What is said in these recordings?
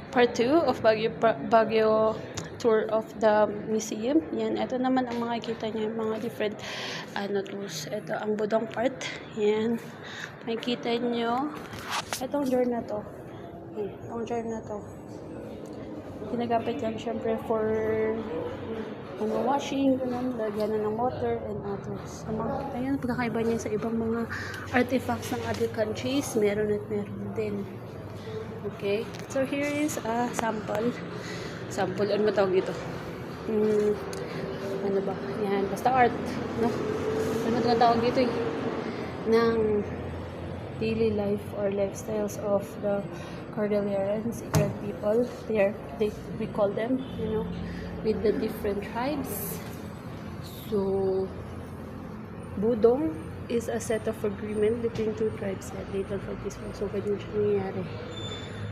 part 2 of Baguio tour of the museum. Yan, ito naman ang makikita niyo, yung mga different tours. Ito ang budong part. Yan, makikita niyo itong door na to. Yan, itong door na to. Ginagamit yan syempre for washing, ganun, lagyan na ng water and others. So, ayan, pagkakaiba niya sa ibang mga artifacts ng other countries, meron at meron din. Okay, so here is a sample, ano matawag ito? Ano ba? Yan, basta art, no? Ano tawag dito eh? Ng daily life or lifestyles of the Cordillerans, Igorot people. We call them, with the different tribes. So, budong is a set of agreement between two tribes that they don't focus on. So, ganyan siya nangyayari.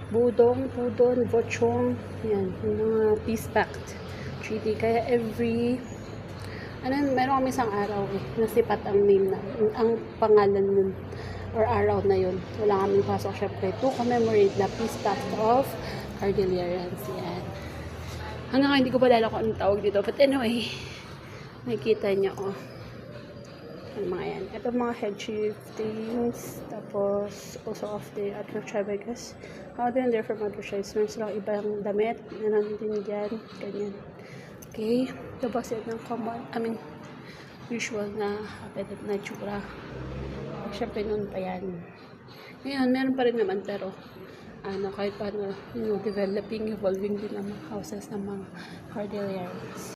Budong, Pudon, Vochong, yan, yung mga peace pact treaty. Kaya meron kami isang araw nasipat ang name na, ang pangalan nun, or araw na yun. Wala kaming pasok syempre to commemorate the peace pact of Cordillerans. Yan. Hanggang hindi ko palala kung anong tawag dito. But anyway, nakikita nyo, yung mga yan. Ito mga head chieftains, tapos also of the other tribe, I guess. How then they're from other tribes. Meron silang ibang damit na nandun dyan. Ganyan. Okay. Tapos yan ng usual na habitat na tsura. Siyempre noon pa yan. Ngayon, meron pa rin naman, pero kahit paano, developing, evolving din ang mga houses ng mga Cordilleras.